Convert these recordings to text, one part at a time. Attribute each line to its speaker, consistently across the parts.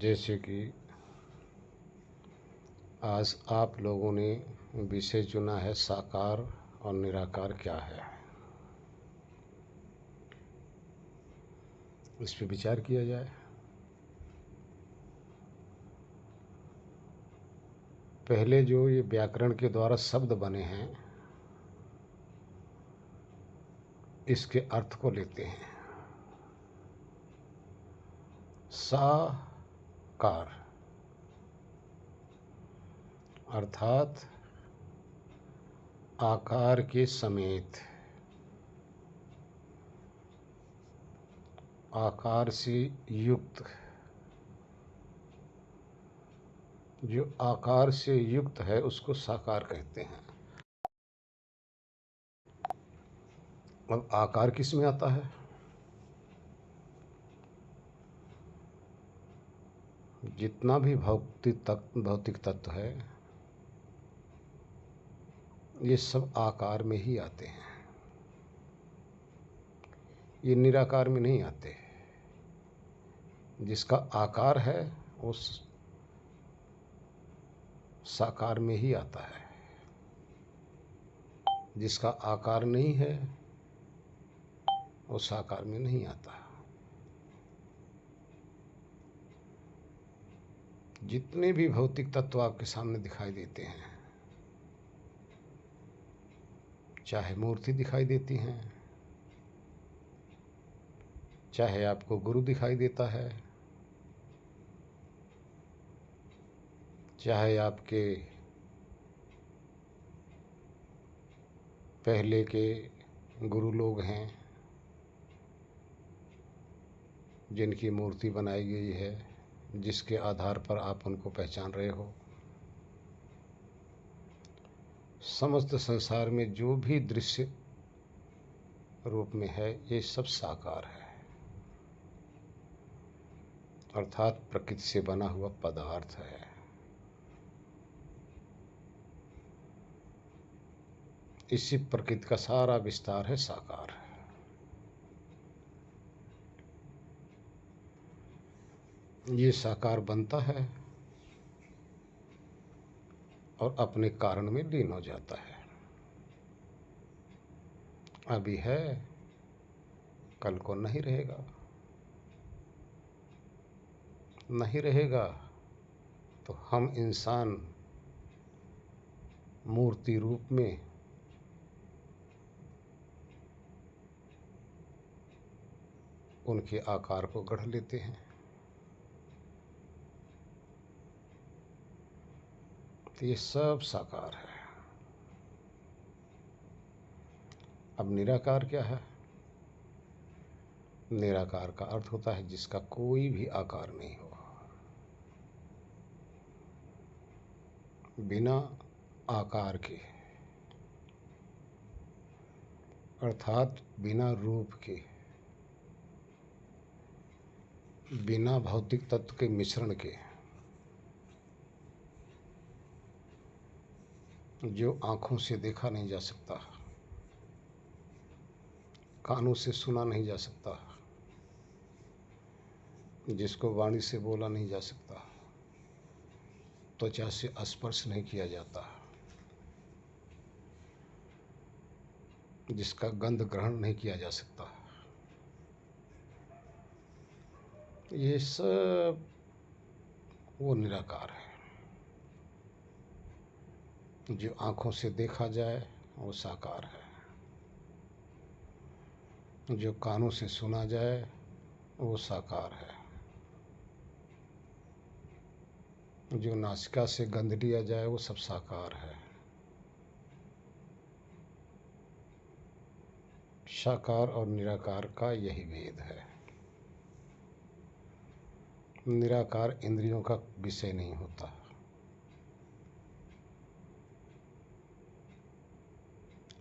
Speaker 1: जैसे कि आज आप लोगों ने विषय चुना है साकार और निराकार क्या है। इस पे विचार किया जाए। पहले जो ये व्याकरण के द्वारा शब्द बने हैं इसके अर्थ को लेते हैं। साकार अर्थात आकार के समेत, आकार से युक्त। जो आकार से युक्त है उसको साकार कहते हैं। अब आकार किस में आता है? जितना भी भौतिक तत्व है ये सब आकार में ही आते हैं, ये निराकार में नहीं आते। जिसका आकार है उस साकार में ही आता है, जिसका आकार नहीं है वो साकार में नहीं आता। जितने भी भौतिक तत्व आपके सामने दिखाई देते हैं, चाहे मूर्ति दिखाई देती हैं, चाहे आपको गुरु दिखाई देता है, चाहे आपके पहले के गुरु लोग हैं जिनकी मूर्ति बनाई गई है, जिसके आधार पर आप उनको पहचान रहे हो। समस्त संसार में जो भी दृश्य रूप में है ये सब साकार है, अर्थात प्रकृति से बना हुआ पदार्थ है। इसी प्रकृति का सारा विस्तार है साकार है। ये साकार बनता है और अपने कारण में लीन हो जाता है। अभी है, कल को नहीं रहेगा। नहीं रहेगा तो हम इंसान मूर्ति रूप में उनके आकार को गढ़ लेते हैं। तो ये सब साकार है। अब निराकार क्या है? निराकार का अर्थ होता है जिसका कोई भी आकार नहीं हो, बिना आकार के, अर्थात बिना रूप के, बिना भौतिक तत्व के मिश्रण के, जो आँखों से देखा नहीं जा सकता, कानों से सुना नहीं जा सकता, जिसको वाणी से बोला नहीं जा सकता, त्वचा से स्पर्श नहीं किया जाता, जिसका गंध ग्रहण नहीं किया जा सकता, ये सब वो निराकार है। जो आँखों से देखा जाए वो साकार है, जो कानों से सुना जाए वो साकार है, जो नासिका से गंध लिया जाए वो सब साकार है। साकार और निराकार का यही भेद है। निराकार इंद्रियों का विषय नहीं होता,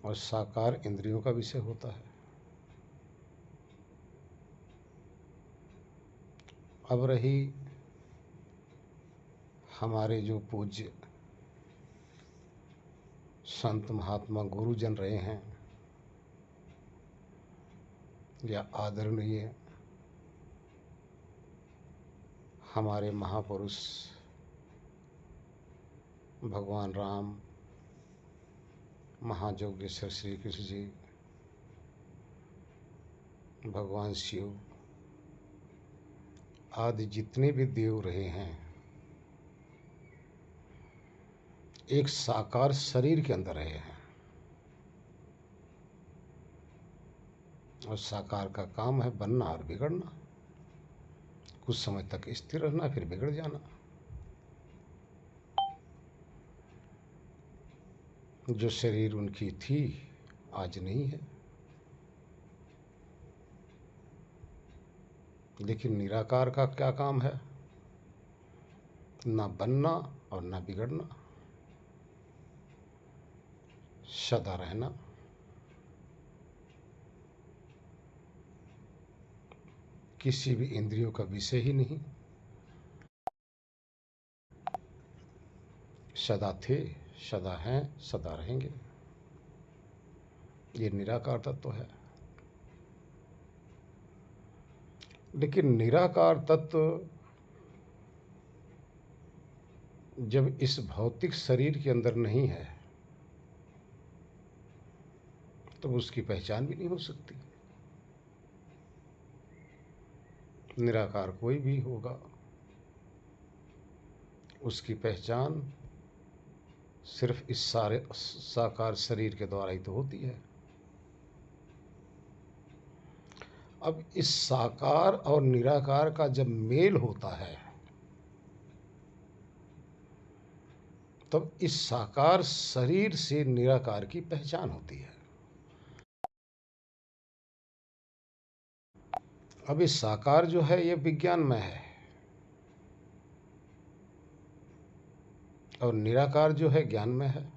Speaker 1: और साकार इंद्रियों का विषय होता है। अब रही हमारे जो पूज्य संत महात्मा गुरुजन रहे हैं या आदरणीय हमारे महापुरुष भगवान राम, महायोगेश्वर श्री कृष्ण जी, भगवान शिव आदि जितने भी देव रहे हैं, एक साकार शरीर के अंदर रहे हैं। और साकार का काम है बनना और बिगड़ना, कुछ समय तक स्थिर रहना, फिर बिगड़ जाना। जो शरीर उनकी थी आज नहीं है, लेकिन निराकार का क्या काम है? ना बनना और ना बिगड़ना, सदा रहना। किसी भी इंद्रियों का विषय ही नहीं, सदा थे, सदा हैं, सदा रहेंगे। ये निराकार तत्व है। लेकिन निराकार तत्व जब इस भौतिक शरीर के अंदर नहीं है तो उसकी पहचान भी नहीं हो सकती। निराकार कोई भी होगा, उसकी पहचान सिर्फ इस सारे साकार शरीर के द्वारा ही तो होती है। अब इस साकार और निराकार का जब मेल होता है तब इस साकार शरीर से निराकार की पहचान होती है। अब इस साकार जो है ये विज्ञानमय है और निराकार जो है ज्ञानमय है।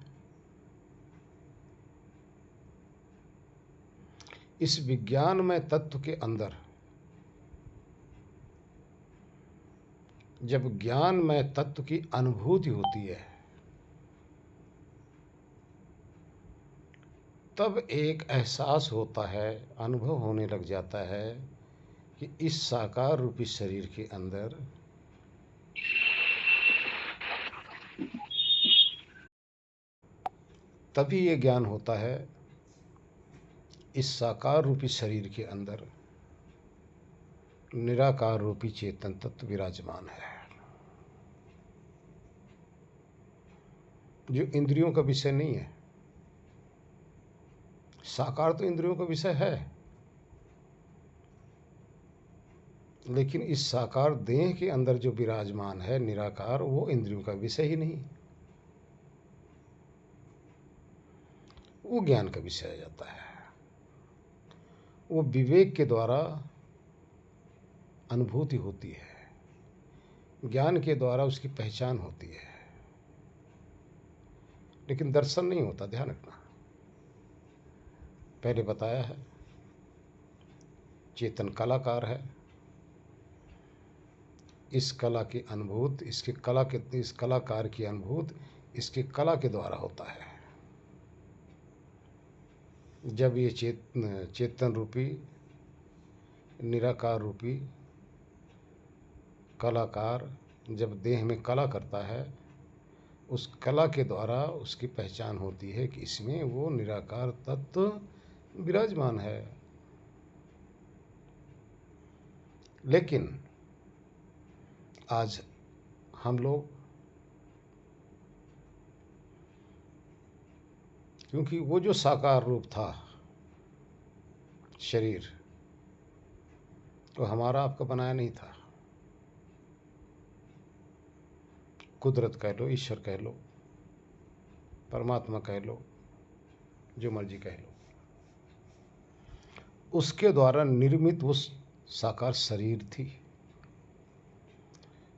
Speaker 1: इस विज्ञानमय तत्व के अंदर जब ज्ञानमय तत्व की अनुभूति होती है तब एक एहसास होता है, अनुभव होने लग जाता है कि इस साकार रूपी शरीर के अंदर तभी ये ज्ञान होता है, इस साकार रूपी शरीर के अंदर निराकार रूपी चेतन तत्व विराजमान है, जो इंद्रियों का विषय नहीं है। साकार तो इंद्रियों का विषय है, लेकिन इस साकार देह के अंदर जो विराजमान है निराकार, वो इंद्रियों का विषय ही नहीं, वो ज्ञान का विषय आ जाता है। वो विवेक के द्वारा अनुभूति होती है, ज्ञान के द्वारा उसकी पहचान होती है, लेकिन दर्शन नहीं होता। ध्यान रखना, पहले बताया है चेतन कलाकार है। इस कला की अनुभूत, इस कलाकार की अनुभूत इसके कला के द्वारा होता है। जब ये चेतन रूपी निराकार रूपी कलाकार जब देह में कला करता है, उस कला के द्वारा उसकी पहचान होती है कि इसमें वो निराकार तत्व विराजमान है। लेकिन आज हम लोग, क्योंकि वो जो साकार रूप था शरीर, तो हमारा आपका बनाया नहीं था। कुदरत कह लो, ईश्वर कह लो, परमात्मा कह लो, जो मर्जी कह लो, उसके द्वारा निर्मित वो साकार शरीर थी।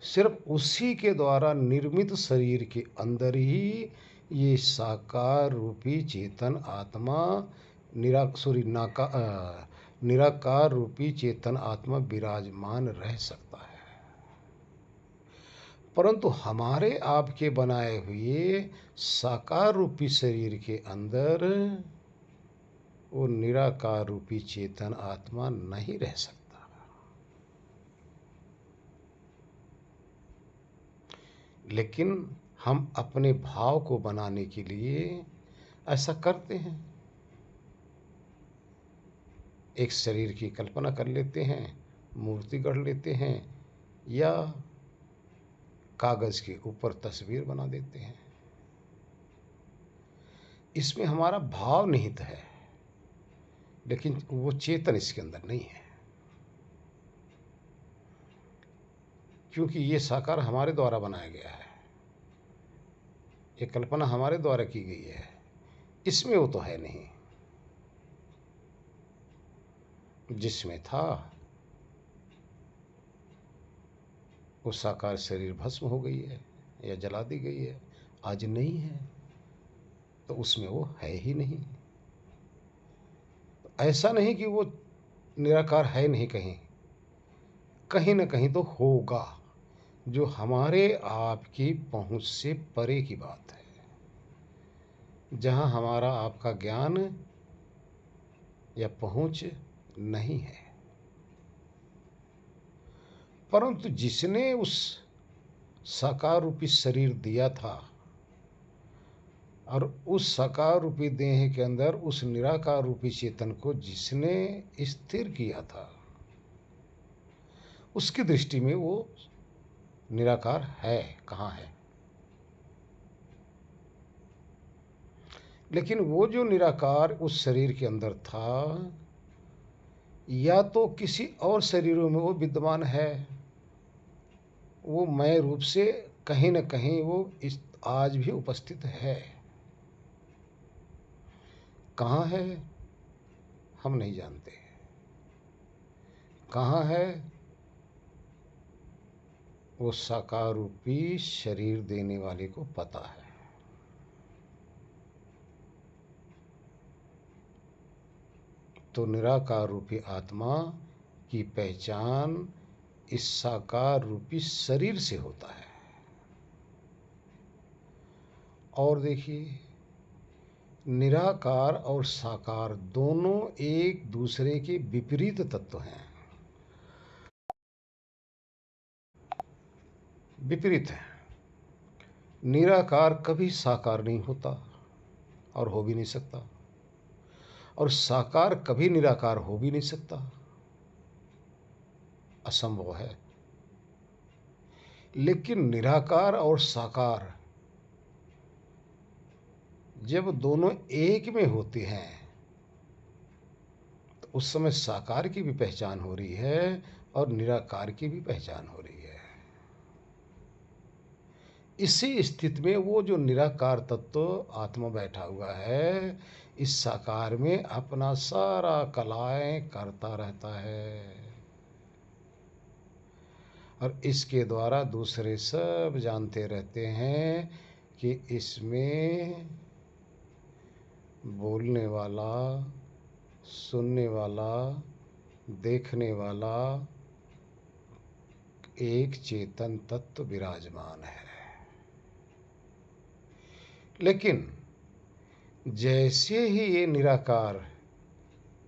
Speaker 1: सिर्फ उसी के द्वारा निर्मित शरीर के अंदर ही ये साकार रूपी चेतन आत्मा निराकार रूपी चेतन आत्मा विराजमान रह सकता है। परंतु हमारे आपके बनाए हुए साकार रूपी शरीर के अंदर वो निराकार रूपी चेतन आत्मा नहीं रह सकता। लेकिन हम अपने भाव को बनाने के लिए ऐसा करते हैं। एक शरीर की कल्पना कर लेते हैं, मूर्ति गढ़ लेते हैं या कागज़ के ऊपर तस्वीर बना देते हैं। इसमें हमारा भाव निहित है, लेकिन वो चेतन इसके अंदर नहीं है, क्योंकि ये साकार हमारे द्वारा बनाया गया है, ये कल्पना हमारे द्वारा की गई है। इसमें वो तो है नहीं। जिसमें था वो साकार शरीर भस्म हो गई है या जला दी गई है, आज नहीं है, तो उसमें वो है ही नहीं। ऐसा नहीं कि वो निराकार है नहीं, कहीं कहीं न कहीं तो होगा, जो हमारे आपकी पहुंच से परे की बात है, जहां हमारा आपका ज्ञान या पहुंच नहीं है। परंतु जिसने उस साकार रूपी शरीर दिया था और उस साकार रूपी देह के अंदर उस निराकार रूपी चेतन को जिसने स्थिर किया था, उसकी दृष्टि में वो निराकार है, कहाँ है। लेकिन वो जो निराकार उस शरीर के अंदर था, या तो किसी और शरीरों में वो विद्यमान है, वो मय रूप से कहीं न कहीं वो इस आज भी उपस्थित है। कहाँ है हम नहीं जानते, कहाँ है वो साकार रूपी शरीर देने वाले को पता है। तो निराकार रूपी आत्मा की पहचान इस साकार रूपी शरीर से होता है। और देखिए, निराकार और साकार दोनों एक दूसरे के विपरीत तत्व हैं, विपरीत हैं। निराकार कभी साकार नहीं होता और हो भी नहीं सकता, और साकार कभी निराकार हो भी नहीं सकता, असंभव है। लेकिन निराकार और साकार जब दोनों एक में होते हैं, तो उस समय साकार की भी पहचान हो रही है और निराकार की भी पहचान हो रही है। इसी स्थिति में वो जो निराकार तत्व आत्मा बैठा हुआ है, इस साकार में अपना सारा कलाएं करता रहता है, और इसके द्वारा दूसरे सब जानते रहते हैं कि इसमें बोलने वाला, सुनने वाला, देखने वाला एक चेतन तत्व विराजमान है। लेकिन जैसे ही ये निराकार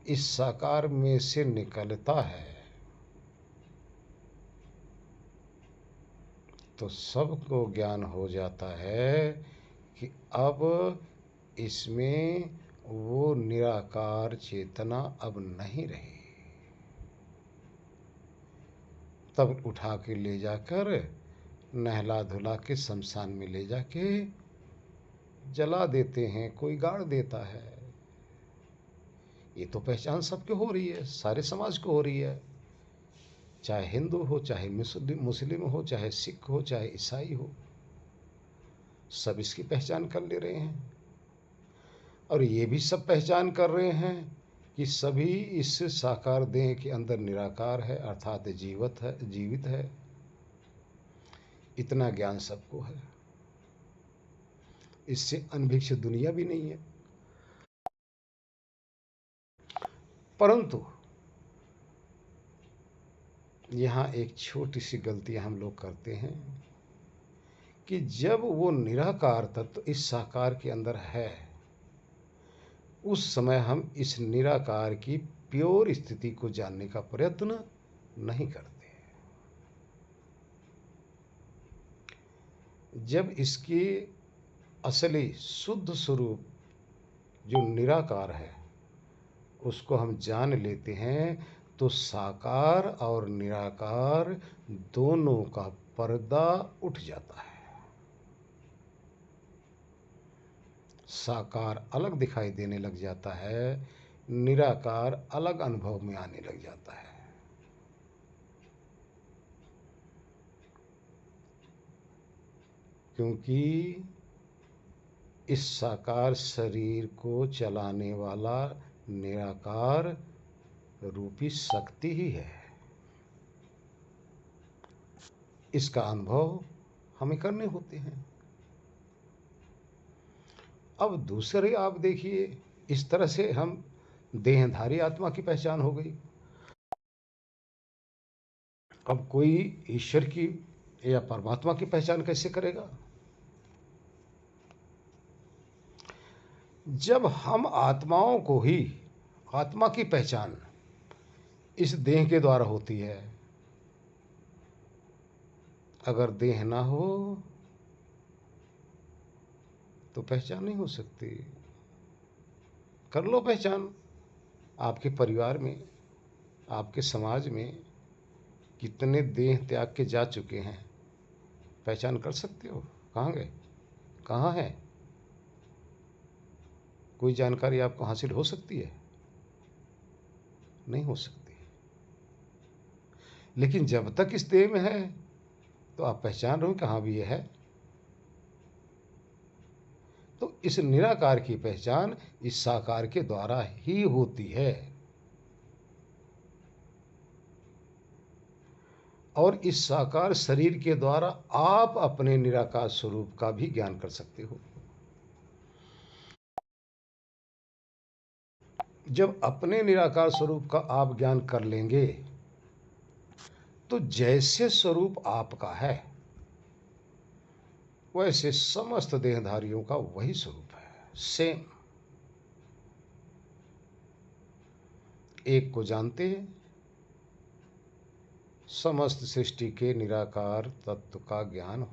Speaker 1: इस साकार में से निकलता है, तो सबको ज्ञान हो जाता है कि अब इसमें वो निराकार चेतना अब नहीं रही। तब उठा के ले जाकर नहला धुला के शमशान में ले जाके जला देते हैं, कोई गाड़ देता है। ये तो पहचान सबके हो रही है, सारे समाज को हो रही है, चाहे हिंदू हो, चाहे मुस्लिम हो, चाहे सिख हो, चाहे ईसाई हो, सब इसकी पहचान कर ले रहे हैं। और ये भी सब पहचान कर रहे हैं कि सभी इस साकार देह के अंदर निराकार है, अर्थात जीवित है। इतना ज्ञान सबको है, इससे अनभिक्ष दुनिया भी नहीं है। परंतु यहाँ एक छोटी सी गलती हम लोग करते हैं कि जब वो निराकार तत्व इस साकार के अंदर है, उस समय हम इस निराकार की प्योर स्थिति को जानने का प्रयत्न नहीं करते। जब इसकी असली शुद्ध स्वरूप जो निराकार है उसको हम जान लेते हैं, तो साकार और निराकार दोनों का पर्दा उठ जाता है। साकार अलग दिखाई देने लग जाता है, निराकार अलग अनुभव में आने लग जाता है। क्योंकि इस साकार शरीर को चलाने वाला निराकार रूपी शक्ति ही है। इसका अनुभव हमें करने होते हैं। अब दूसरे आप देखिए, इस तरह से हम देहधारी आत्मा की पहचान हो गई। अब कोई ईश्वर की या परमात्मा की पहचान कैसे करेगा? जब हम आत्माओं को ही आत्मा की पहचान इस देह के द्वारा होती है। अगर देह ना हो तो पहचान नहीं हो सकती। कर लो पहचान। आपके परिवार में, आपके समाज में कितने देह त्याग के जा चुके हैं, पहचान कर सकते हो? कहाँ गए, कहाँ है? कोई जानकारी आपको हासिल हो सकती है? नहीं हो सकती। लेकिन जब तक इस देह में है तो आप पहचान रहे हो कहाँ भी ये है। तो इस निराकार की पहचान इस साकार के द्वारा ही होती है। और इस साकार शरीर के द्वारा आप अपने निराकार स्वरूप का भी ज्ञान कर सकते हो। जब अपने निराकार स्वरूप का आप ज्ञान कर लेंगे तो जैसे स्वरूप आपका है वैसे समस्त देहधारियों का वही स्वरूप है, सेम। एक को जानते हैं, समस्त सृष्टि के निराकार तत्व का ज्ञान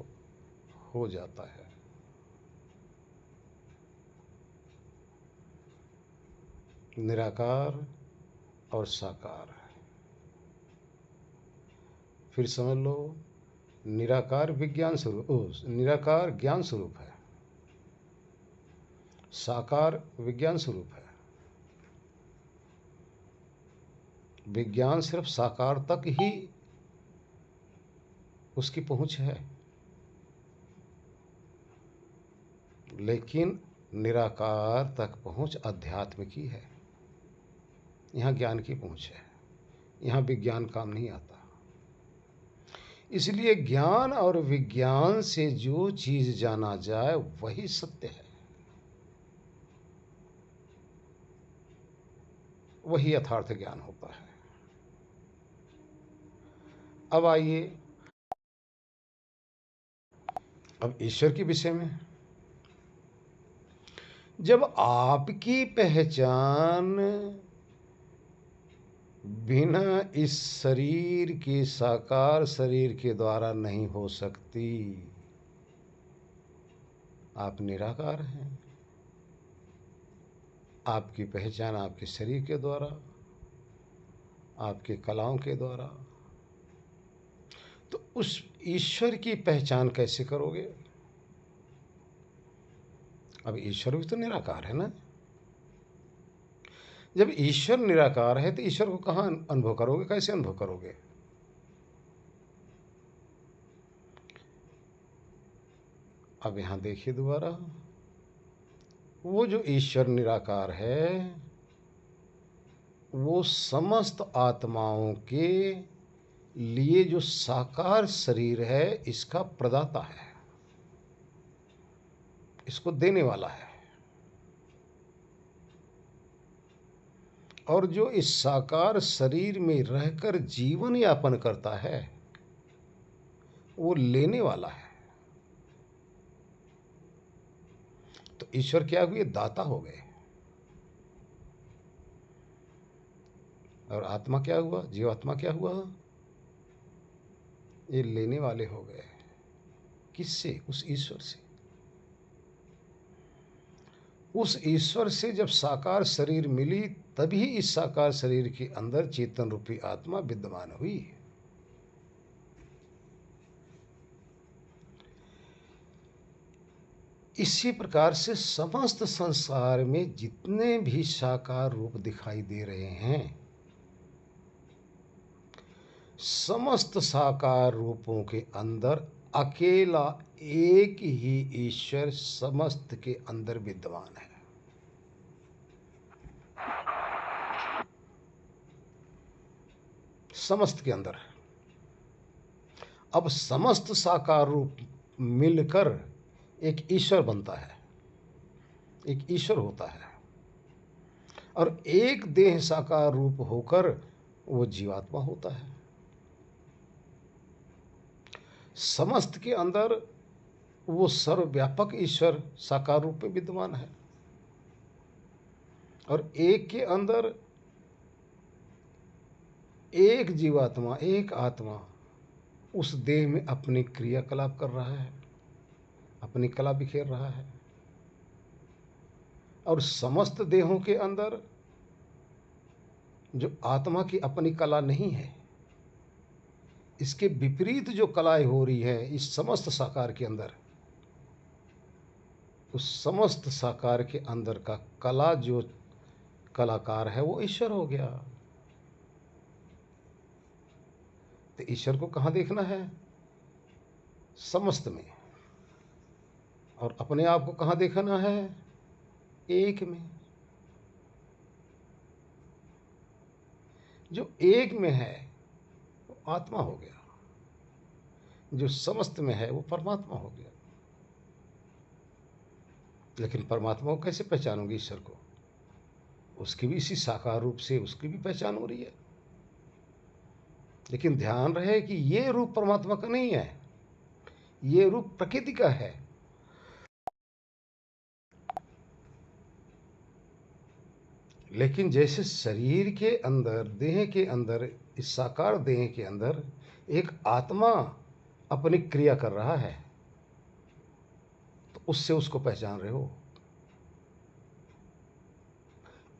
Speaker 1: हो जाता है। निराकार और साकार, फिर समझ लो निराकार विज्ञान स्वरूप, निराकार ज्ञान स्वरूप है, साकार विज्ञान स्वरूप है। विज्ञान सिर्फ साकार तक ही उसकी पहुंच है, लेकिन निराकार तक पहुंच अध्यात्म की है। यहाँ ज्ञान की पहुंच है, यहाँ विज्ञान काम नहीं आता। इसलिए ज्ञान और विज्ञान से जो चीज जाना जाए वही सत्य है, वही यथार्थ ज्ञान होता है। अब आइए अब ईश्वर के विषय में। जब आपकी पहचान बिना इस शरीर के, साकार शरीर के द्वारा नहीं हो सकती, आप निराकार हैं। आपकी पहचान आपके शरीर के द्वारा, आपके कलाओं के द्वारा, तो उस ईश्वर की पहचान कैसे करोगे? अब ईश्वर भी तो निराकार है ना। जब ईश्वर निराकार है तो ईश्वर को कहाँ अनुभव करोगे, कैसे अनुभव करोगे? अब यहां देखिए दोबारा, वो जो ईश्वर निराकार है वो समस्त आत्माओं के लिए जो साकार शरीर है इसका प्रदाता है, इसको देने वाला है। और जो इस साकार शरीर में रहकर जीवन यापन करता है वो लेने वाला है। तो ईश्वर क्या हुए? दाता हो गए। और आत्मा क्या हुआ? जीवात्मा क्या हुआ? ये लेने वाले हो गए। किससे? उस ईश्वर से। उस ईश्वर से जब साकार शरीर मिली, तभी इस साकार शरीर के अंदर चेतन रूपी आत्मा विद्यमान हुई। इसी प्रकार से समस्त संसार में जितने भी साकार रूप दिखाई दे रहे हैं, समस्त साकार रूपों के अंदर अकेला एक ही ईश्वर समस्त के अंदर विद्यमान है। समस्त के अंदर। अब समस्त साकार रूप मिलकर एक ईश्वर बनता है, एक ईश्वर होता है, और एक देह साकार रूप होकर वो जीवात्मा होता है। समस्त के अंदर वो सर्वव्यापक ईश्वर साकार रूप में विद्यमान है, और एक के अंदर एक जीवात्मा, एक आत्मा उस देह में अपनी क्रियाकलाप कर रहा है, अपनी कला बिखेर रहा है। और समस्त देहों के अंदर जो आत्मा की अपनी कला नहीं है, इसके विपरीत जो कलाएं हो रही है इस समस्त साकार के अंदर, उस समस्त साकार के अंदर का कला जो कलाकार है वो ईश्वर हो गया। तो ईश्वर को कहाँ देखना है? समस्त में। और अपने आप को कहाँ देखना है? एक में। जो एक में है वो आत्मा हो गया, जो समस्त में है वो परमात्मा हो गया। लेकिन परमात्मा को कैसे पहचानोगे? ईश्वर को, उसकी भी इसी साकार रूप से उसकी भी पहचान हो रही है। लेकिन ध्यान रहे कि ये रूप परमात्मा का नहीं है, ये रूप प्रकृति का है। लेकिन जैसे शरीर के अंदर, देह के अंदर, इस साकार देह के अंदर एक आत्मा अपनी क्रिया कर रहा है, तो उससे उसको पहचान रहे हो।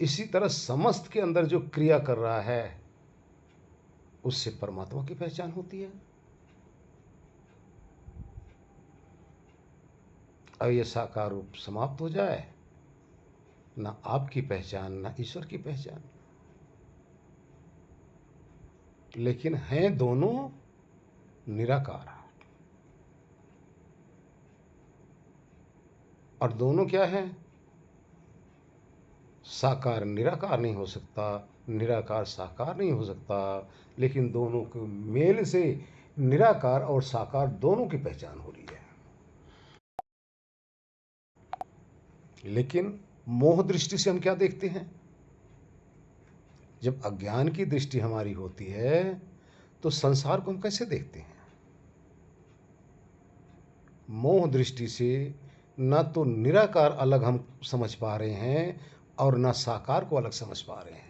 Speaker 1: इसी तरह समस्त के अंदर जो क्रिया कर रहा है उससे परमात्मा की पहचान होती है। अब ये साकार रूप समाप्त हो जाए, ना आपकी पहचान ना ईश्वर की पहचान। लेकिन हैं दोनों निराकार। और दोनों क्या है? साकार निराकार नहीं हो सकता, निराकार साकार नहीं हो सकता, लेकिन दोनों के मेल से निराकार और साकार दोनों की पहचान हो रही है। लेकिन मोह दृष्टि से हम क्या देखते हैं? जब अज्ञान की दृष्टि हमारी होती है तो संसार को हम कैसे देखते हैं? मोह दृष्टि से ना तो निराकार अलग हम समझ पा रहे हैं और ना साकार को अलग समझ पा रहे हैं।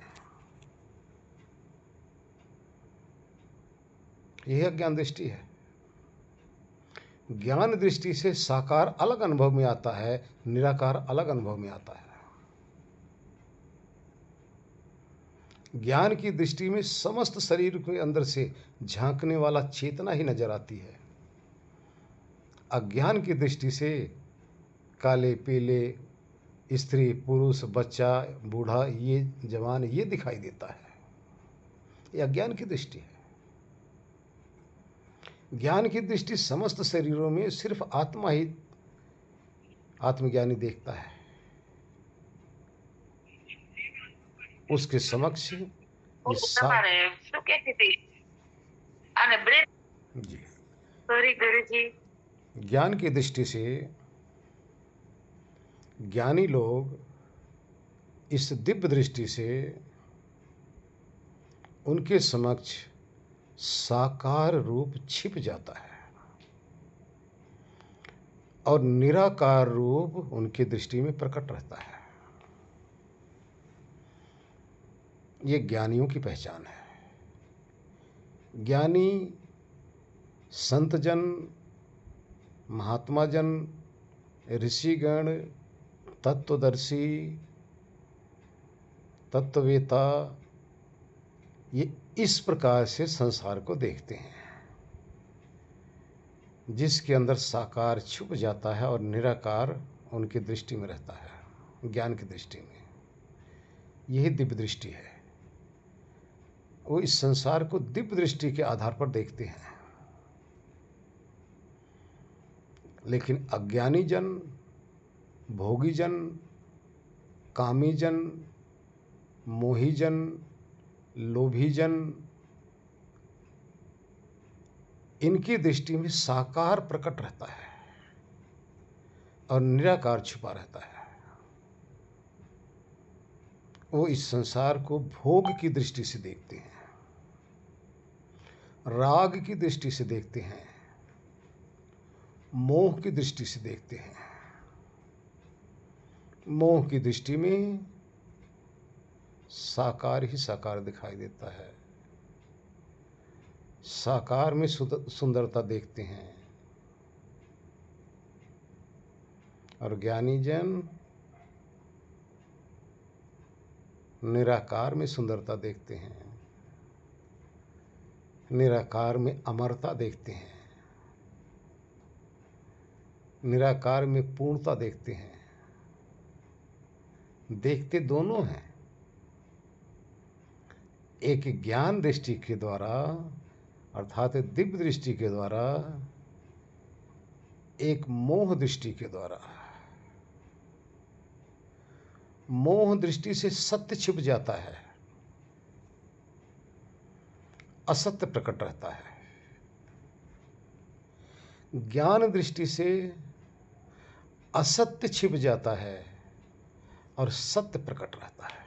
Speaker 1: यह अज्ञान दृष्टि है। ज्ञान दृष्टि से साकार अलग अनुभव में आता है, निराकार अलग अनुभव में आता है। ज्ञान की दृष्टि में समस्त शरीर के अंदर से झांकने वाला चेतना ही नजर आती है। अज्ञान की दृष्टि से काले पीले, स्त्री पुरुष, बच्चा बूढ़ा, ये जवान, ये दिखाई देता है। ये अज्ञान की दृष्टि है। ज्ञान की दृष्टि समस्त शरीरों में सिर्फ आत्मा ही आत्मज्ञानी देखता है। उसके समक्ष ये जी
Speaker 2: सॉरी गुरुजी।
Speaker 1: ज्ञान की दृष्टि से ज्ञानी लोग इस दिव्य दृष्टि से उनके समक्ष साकार रूप छिप जाता है और निराकार रूप उनकी दृष्टि में प्रकट रहता है। ये ज्ञानियों की पहचान है। ज्ञानी संतजन महात्मा जन, ऋषिगण, तत्वदर्शी, तत्ववेता, ये इस प्रकार से संसार को देखते हैं, जिसके अंदर साकार छुप जाता है और निराकार उनकी दृष्टि में रहता है, ज्ञान की दृष्टि में। यही दिव्य दृष्टि है। वो इस संसार को दिव्य दृष्टि के आधार पर देखते हैं। लेकिन अज्ञानी जन, भोगी जन, कामी जन, मोही जन, लोभी जन, इनकी दृष्टि में साकार प्रकट रहता है और निराकार छुपा रहता है। वो इस संसार को भोग की दृष्टि से देखते हैं, राग की दृष्टि से देखते हैं, मोह की दृष्टि से देखते हैं। मोह की दृष्टि में साकार ही साकार दिखाई देता है, साकार में सुंदरता देखते हैं। और ज्ञानी जन निराकार में सुंदरता देखते हैं, निराकार में अमरता देखते हैं, निराकार में पूर्णता देखते हैं। देखते दोनों हैं, एक ज्ञान दृष्टि के द्वारा अर्थात दिव्य दृष्टि के द्वारा, एक मोह दृष्टि के द्वारा। मोह दृष्टि से सत्य छिप जाता है, असत्य प्रकट रहता है। ज्ञान दृष्टि से असत्य छिप जाता है और सत्य प्रकट रहता है।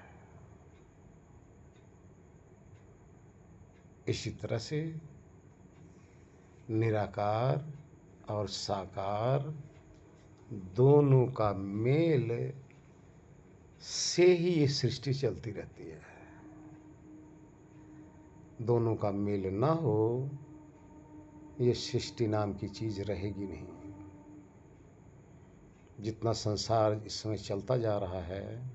Speaker 1: इसी तरह से निराकार और साकार दोनों का मेल से ही ये सृष्टि चलती रहती है। दोनों का मेल ना हो, ये सृष्टि नाम की चीज रहेगी नहीं। जितना संसार इस समय चलता जा रहा है,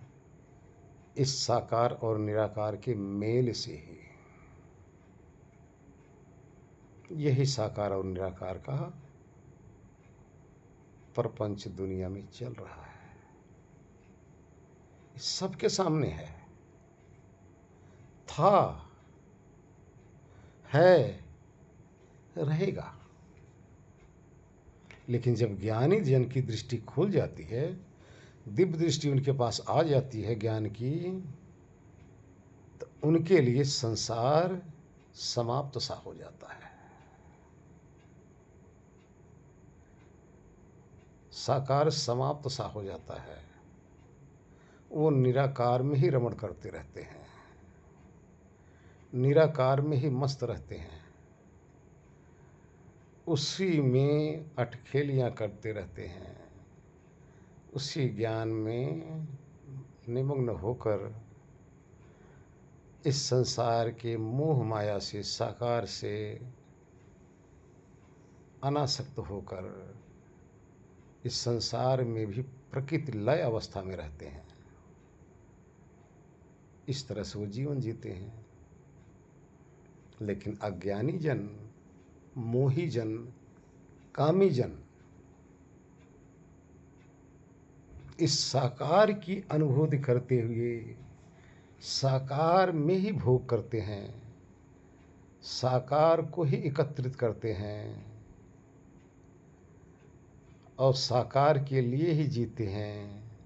Speaker 1: इस साकार और निराकार के मेल से ही। यही साकार और निराकार का प्रपंच दुनिया में चल रहा है, सबके सामने है, था, है, रहेगा। लेकिन जब ज्ञानी जन की दृष्टि खुल जाती है, दिव्य दृष्टि उनके पास आ जाती है ज्ञान की, तो उनके लिए संसार समाप्त सा हो जाता है। साकार समाप्त सा हो जाता है। वो निराकार में ही रमण करते रहते हैं, निराकार में ही मस्त रहते हैं, उसी में अटखेलियां करते रहते हैं, उसी ज्ञान में निमग्न होकर इस संसार के मोह माया से, साकार से अनासक्त होकर इस संसार में भी प्रकृति लय अवस्था में रहते हैं। इस तरह से वो जीवन जीते हैं। लेकिन अज्ञानी जन, मोही जन, कामी जन इस साकार की अनुभूति करते हुए साकार में ही भोग करते हैं, साकार को ही एकत्रित करते हैं और साकार के लिए ही जीते हैं।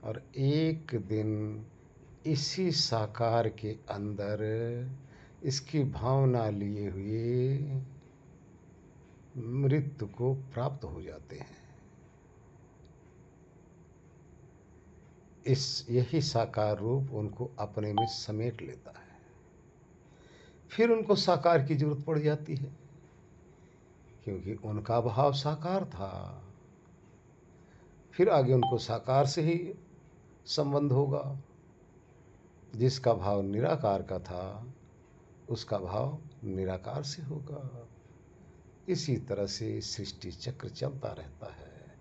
Speaker 1: और एक दिन इसी साकार के अंदर इसकी भावना लिए हुए मृत्यु को प्राप्त हो जाते हैं। यही साकार रूप उनको अपने में समेट लेता है। फिर उनको साकार की जरूरत पड़ जाती है, क्योंकि उनका भाव साकार था। फिर आगे उनको साकार से ही संबंध होगा। जिसका भाव निराकार का था, उसका भाव निराकार से होगा। इसी तरह से सृष्टि चक्र चलता रहता है,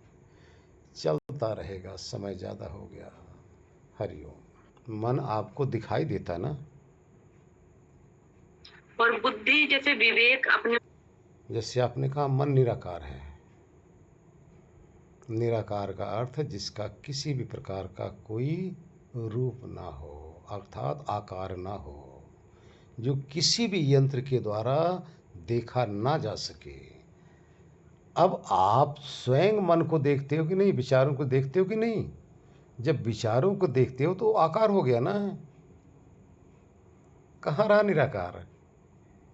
Speaker 1: चलता रहेगा। समय ज़्यादा हो गया। हरिओम। मन आपको दिखाई देता ना,
Speaker 2: और बुद्धि जैसे विवेक अपने,
Speaker 1: जैसे आपने कहा मन निराकार है। निराकार का अर्थ जिसका किसी भी प्रकार का कोई रूप ना हो, अर्थात आकार ना हो, जो किसी भी यंत्र के द्वारा देखा ना जा सके। अब आप स्वयं मन को देखते हो कि नहीं, विचारों को देखते हो कि नहीं? जब विचारों को देखते हो तो आकार हो गया ना। कहाँ रहा निराकार?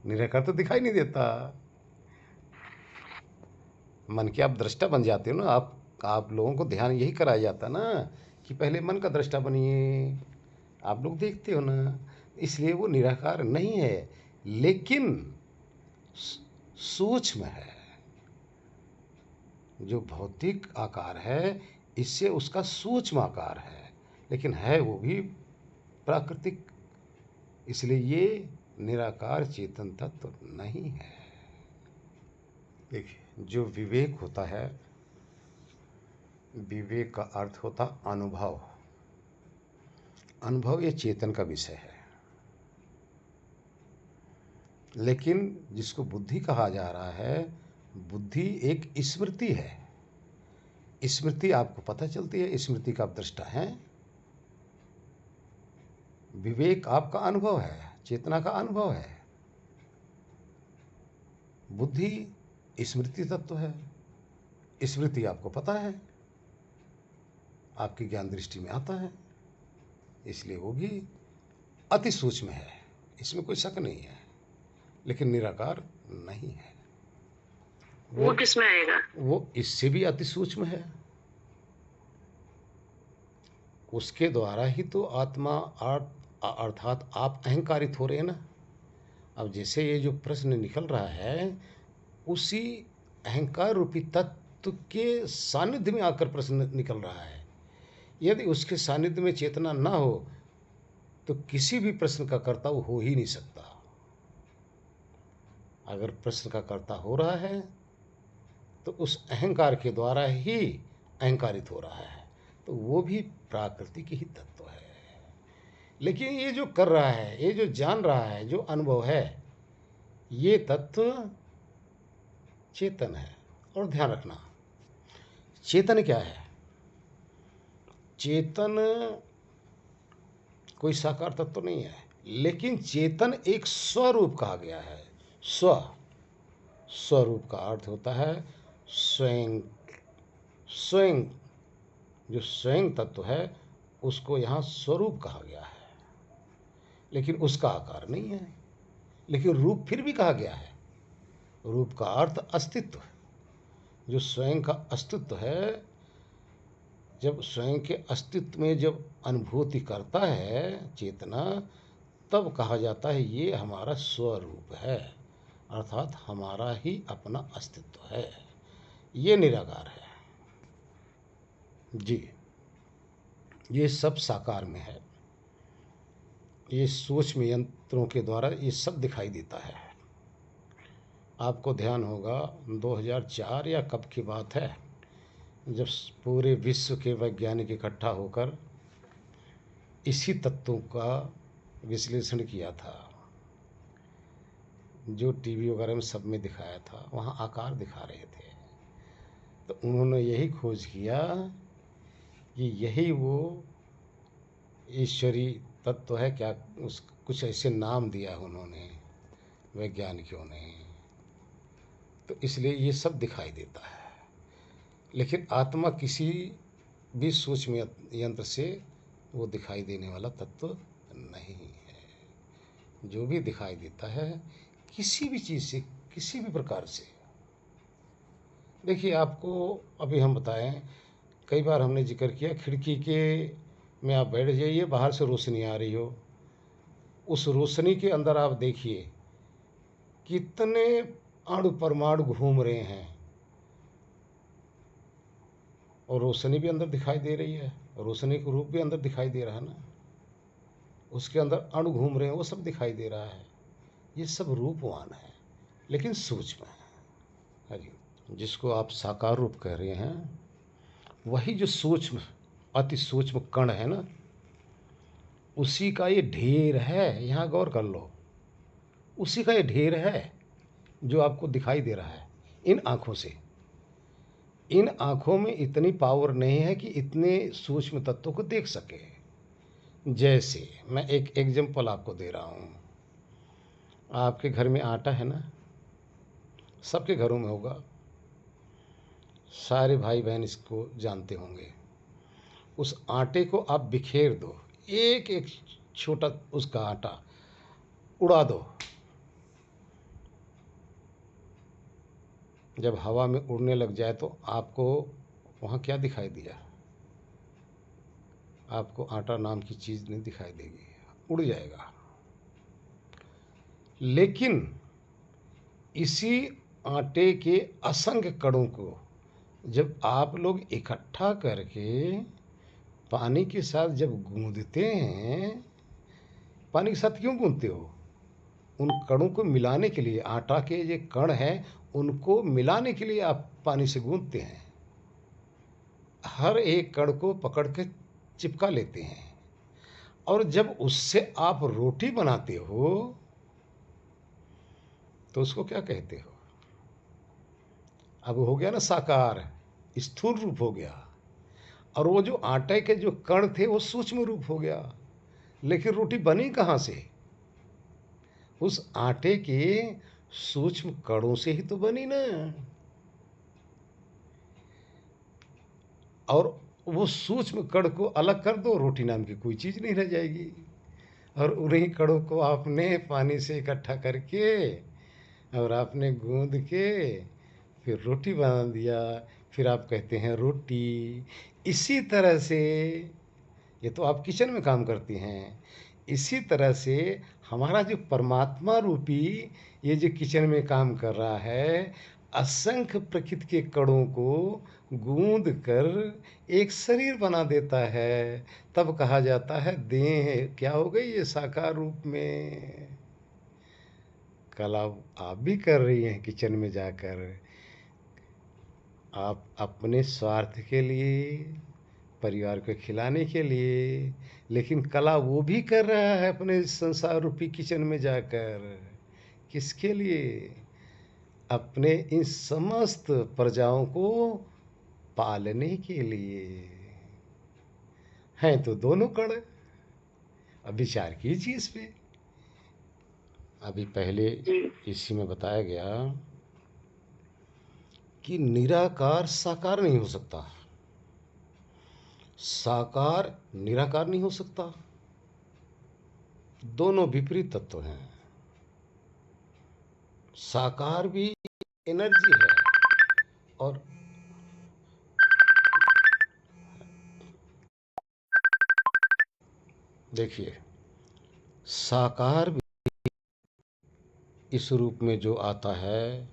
Speaker 1: निराकार तो दिखाई नहीं देता। मन के आप दृष्टा बन जाते हो ना। आप लोगों को ध्यान यही कराया जाता ना कि पहले मन का दृष्टा बनिए। आप लोग देखते हो ना, इसलिए वो निराकार नहीं है, लेकिन सूक्ष्म है। जो भौतिक आकार है, इससे उसका सूक्ष्म आकार है, लेकिन है वो भी प्राकृतिक। इसलिए ये निराकार चेतन तत्व नहीं है। देखिए, जो विवेक होता है, विवेक का अर्थ होता अनुभव। अनुभव ये चेतन का विषय है, लेकिन जिसको बुद्धि कहा जा रहा है, बुद्धि एक स्मृति है। स्मृति आपको पता चलती है, स्मृति का आप दृष्टा है। विवेक आपका अनुभव है, चेतना का अनुभव है। बुद्धि स्मृति तत्व है। स्मृति आपको पता है, आपकी ज्ञान दृष्टि में आता है, इसलिए वो भी अति सूक्ष्म है, इसमें कोई शक नहीं है, लेकिन निराकार नहीं है।
Speaker 2: वो किसमें आएगा?
Speaker 1: वो इससे भी अति सूक्ष्म है। उसके द्वारा ही तो आत्मा अर्थात आप अहंकारित हो रहे हैं ना। अब जैसे ये जो प्रश्न निकल रहा है, उसी अहंकार रूपी तत्व के सानिध्य में आकर प्रश्न निकल रहा है। यदि उसके सानिध्य में चेतना ना हो तो किसी भी प्रश्न का कर्ता वो हो ही नहीं सकता। अगर प्रश्न का कर्ता हो रहा है तो उस अहंकार के द्वारा ही अहंकारित हो रहा है, तो वो भी प्राकृतिक ही तत्व है। लेकिन ये जो कर रहा है, ये जो जान रहा है, जो अनुभव है, ये तत्व चेतन है। और ध्यान रखना, चेतन क्या है? चेतन कोई साकार तत्व नहीं है, लेकिन चेतन एक स्वरूप कहा गया है। स्वरूप का अर्थ होता है स्वयं। स्वयं, जो स्वयं तत्व है, उसको यहाँ स्वरूप कहा गया है, लेकिन उसका आकार नहीं है। लेकिन रूप फिर भी कहा गया है। रूप का अर्थ अस्तित्व। जो स्वयं का अस्तित्व है, जब स्वयं के अस्तित्व में जब अनुभूति करता है चेतना, तब कहा जाता है ये हमारा स्वरूप है, अर्थात हमारा ही अपना अस्तित्व है। ये निराकार है जी। ये सब साकार में है। ये सूक्ष्म यंत्रों के द्वारा ये सब दिखाई देता है। आपको ध्यान होगा 2004 या कब की बात है, जब पूरे विश्व के वैज्ञानिक इकट्ठा होकर इसी तत्वों का विश्लेषण किया था। जो टीवी वगैरह में सब में दिखाया था, वहाँ आकार दिखा रहे थे। तो उन्होंने यही खोज किया कि यही वो ईश्वरी तत्व है क्या। उस कुछ ऐसे नाम दिया उन्होंने, वैज्ञानिकों ने। तो इसलिए ये सब दिखाई देता है, लेकिन आत्मा किसी भी सूक्ष्म यंत्र से वो दिखाई देने वाला तत्व नहीं है। जो भी दिखाई देता है किसी भी चीज़ से, किसी भी प्रकार से। देखिए, आपको अभी हम बताएं, कई बार हमने जिक्र किया, खिड़की के में आप बैठ जाइए, बाहर से रोशनी आ रही हो, उस रोशनी के अंदर आप देखिए कितने अणु परमाणु घूम रहे हैं, और रोशनी भी अंदर दिखाई दे रही है, रोशनी का रूप भी अंदर दिखाई दे रहा है ना। उसके अंदर अणु घूम रहे हैं, वो सब दिखाई दे रहा है। ये सब रूपवान है, लेकिन सूक्ष्म है। हाँ जी, जिसको आप साकार रूप कह रहे हैं, वही जो सूक्ष्म, अति सूक्ष्म कण है ना, उसी का ये ढेर है। यहाँ गौर कर लो, उसी का ये ढेर है जो आपको दिखाई दे रहा है इन आँखों से। इन आँखों में इतनी पावर नहीं है कि इतने सूक्ष्म तत्वों को देख सके। जैसे मैं एक एग्जांपल आपको दे रहा हूँ। आपके घर में आटा है ना, सबके घरों में होगा, सारे भाई बहन इसको जानते होंगे। उस आटे को आप बिखेर दो, एक एक छोटा उसका आटा उड़ा दो। जब हवा में उड़ने लग जाए तो आपको वहाँ क्या दिखाई दिया? आपको आटा नाम की चीज़ नहीं दिखाई देगी, उड़ जाएगा। लेकिन इसी आटे के असंख्य कणों को जब आप लोग इकट्ठा करके पानी के साथ जब गूंदते हैं, पानी के साथ क्यों गूंदते हो? उन कणों को मिलाने के लिए। आटा के जो कण हैं उनको मिलाने के लिए आप पानी से गूंदते हैं। हर एक कण को पकड़ के चिपका लेते हैं, और जब उससे आप रोटी बनाते हो तो उसको क्या कहते हो? अब हो गया ना साकार, स्थूल रूप हो गया, और वो जो आटे के जो कण थे वो सूक्ष्म रूप हो गया। लेकिन रोटी बनी कहाँ से? उस आटे के सूक्ष्म कणों से ही तो बनी ना। और वो सूक्ष्म कण को अलग कर दो, रोटी नाम की कोई चीज़ नहीं रह जाएगी। और उन्हीं कणों को आपने पानी से इकट्ठा करके और आपने गूंद के फिर रोटी बना दिया, फिर आप कहते हैं रोटी। इसी तरह से, ये तो आप किचन में काम करती हैं, इसी तरह से हमारा जो परमात्मा रूपी ये जो किचन में काम कर रहा है, असंख्य प्रकृति के कणों को गूंद कर एक शरीर बना देता है। तब कहा जाता है देह क्या हो गई ये साकार रूप में। कल आप भी कर रही हैं किचन में जाकर, आप अपने स्वार्थ के लिए, परिवार को खिलाने के लिए, लेकिन कला वो भी कर रहा है अपने संसार रूपी किचन में जाकर। किसके लिए? अपने इन समस्त प्रजाओं को पालने के लिए। हैं तो दोनों कण। अब विचार कीजिए इस पे। अभी पहले
Speaker 2: जी।
Speaker 1: इसी में बताया गया कि निराकार साकार नहीं हो सकता, साकार निराकार नहीं हो सकता। दोनों विपरीत तत्व हैं। साकार भी एनर्जी है, और देखिए, साकार भी इस रूप में जो आता है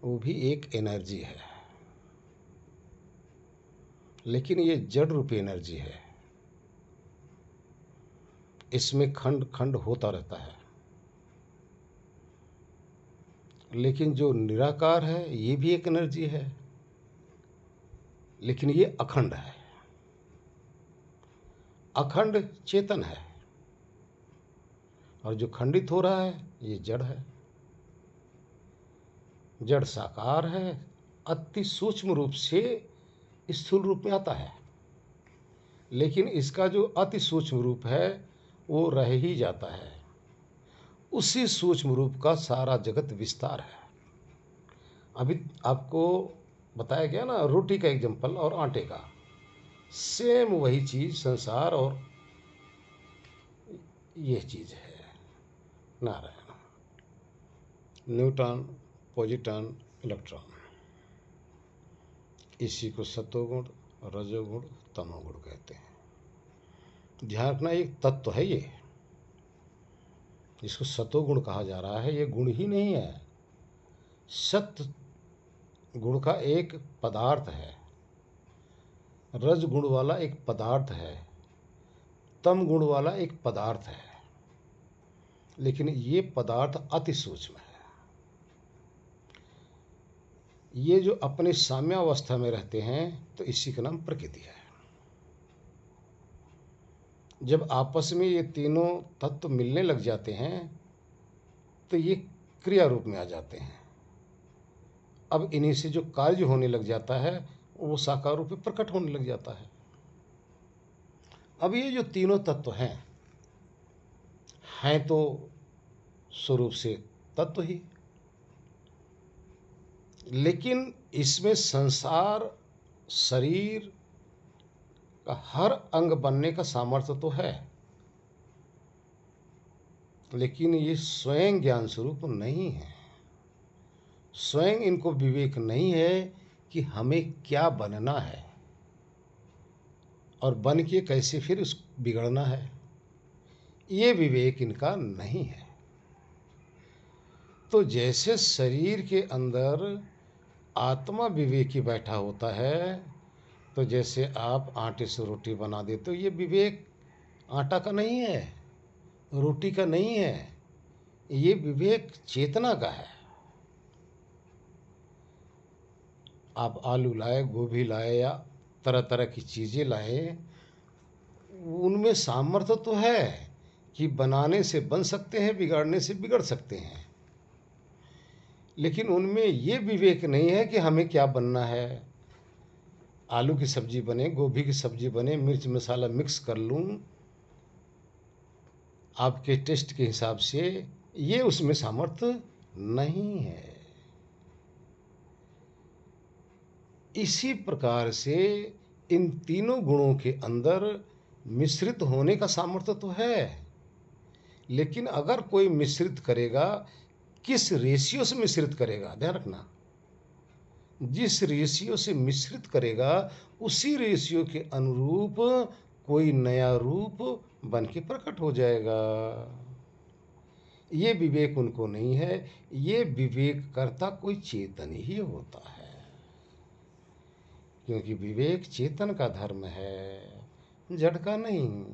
Speaker 1: वो भी एक एनर्जी है, लेकिन ये जड़ रूपी एनर्जी है। इसमें खंड खंड होता रहता है। लेकिन जो निराकार है ये भी एक एनर्जी है, लेकिन ये अखंड है। अखंड चेतन है, और जो खंडित हो रहा है ये जड़ है। जड़ साकार है, अति सूक्ष्म रूप से स्थूल रूप में आता है, लेकिन इसका जो अति सूक्ष्म रूप है वो रह ही जाता है। उसी सूक्ष्म रूप का सारा जगत विस्तार है। अभी आपको बताया गया ना रोटी का एग्जाम्पल और आटे का, सेम वही चीज़ संसार और ये चीज़ है। नारायण। न्यूटन, पॉजिट्रॉन, इलेक्ट्रॉन, इसी को सतोगुण, रजोगुण, तमोगुण कहते हैं। ध्यान रखना एक तत्व है ये, इसको सतोगुण कहा जा रहा है। ये गुण ही नहीं है, सत्य गुण का एक पदार्थ है, रज गुण वाला एक पदार्थ है, तम गुण वाला एक पदार्थ है, लेकिन ये पदार्थ अति सूक्ष्म है। ये जो अपने साम्यावस्था में रहते हैं तो इसी का नाम प्रकृति है। जब आपस में ये तीनों तत्व मिलने लग जाते हैं तो ये क्रिया रूप में आ जाते हैं। अब इन्हीं से जो कार्य होने लग जाता है वो साकार रूप में प्रकट होने लग जाता है। अब ये जो तीनों तत्व हैं तो स्वरूप से तत्व ही, लेकिन इसमें संसार शरीर का हर अंग बनने का सामर्थ्य तो है, लेकिन ये स्वयं ज्ञान स्वरूप नहीं है। स्वयं इनको विवेक नहीं है कि हमें क्या बनना है और बन के कैसे फिर उस बिगड़ना है, ये विवेक इनका नहीं है। तो जैसे शरीर के अंदर आत्मा विवेकी बैठा होता है, तो जैसे आप आटे से रोटी बना देते हो, ये विवेक आटा का नहीं है, रोटी का नहीं है, ये विवेक चेतना का है। आप आलू लाए, गोभी लाए या तरह तरह की चीज़ें लाए, उनमें सामर्थ्य तो है कि बनाने से बन सकते हैं, बिगाड़ने से बिगड़ सकते हैं, लेकिन उनमें ये विवेक नहीं है कि हमें क्या बनना है। आलू की सब्जी बने, गोभी की सब्जी बने, मिर्च मसाला मिक्स कर लूँ आपके टेस्ट के हिसाब से, ये उसमें सामर्थ्य नहीं है। इसी प्रकार से इन तीनों गुणों के अंदर मिश्रित होने का सामर्थ्य तो है, लेकिन अगर कोई मिश्रित करेगा, किस रेशियो से मिश्रित करेगा, ध्यान रखना, जिस रेशियो से मिश्रित करेगा उसी रेशियो के अनुरूप कोई नया रूप बन के प्रकट हो जाएगा। ये विवेक उनको नहीं है। ये विवेक करता कोई चेतन ही होता है, क्योंकि विवेक चेतन का धर्म है, जड़ का नहीं।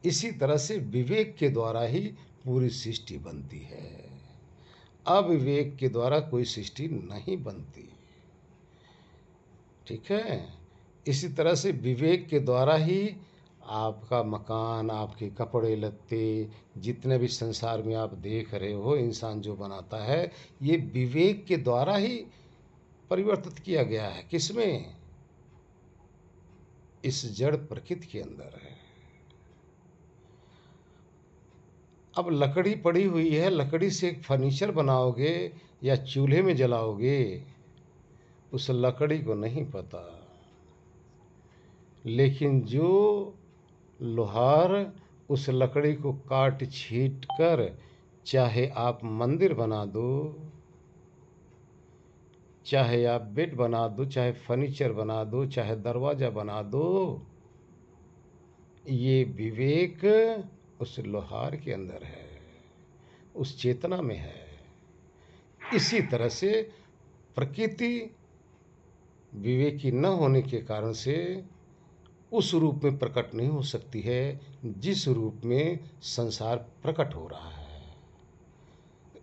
Speaker 1: इसी तरह से विवेक के द्वारा ही पूरी सृष्टि बनती है, अविवेक के द्वारा कोई सृष्टि नहीं बनती। ठीक है। इसी तरह से विवेक के द्वारा ही आपका मकान, आपके कपड़े लत्ते, जितने भी संसार में आप देख रहे हो, इंसान जो बनाता है, ये विवेक के द्वारा ही परिवर्तित किया गया है। किसमें? इस जड़ प्रकृति के अंदर है। अब लकड़ी पड़ी हुई है, लकड़ी से एक फर्नीचर बनाओगे या चूल्हे में जलाओगे, उस लकड़ी को नहीं पता, लेकिन जो लोहार उस लकड़ी को काट छीट कर चाहे आप मंदिर बना दो, चाहे आप बेड बना दो, चाहे फर्नीचर बना दो, चाहे दरवाज़ा बना दो, ये विवेक उस लोहार के अंदर है, उस चेतना में है। इसी तरह से प्रकृति विवेकी न होने के कारण से उस रूप में प्रकट नहीं हो सकती है जिस रूप में संसार प्रकट हो रहा है।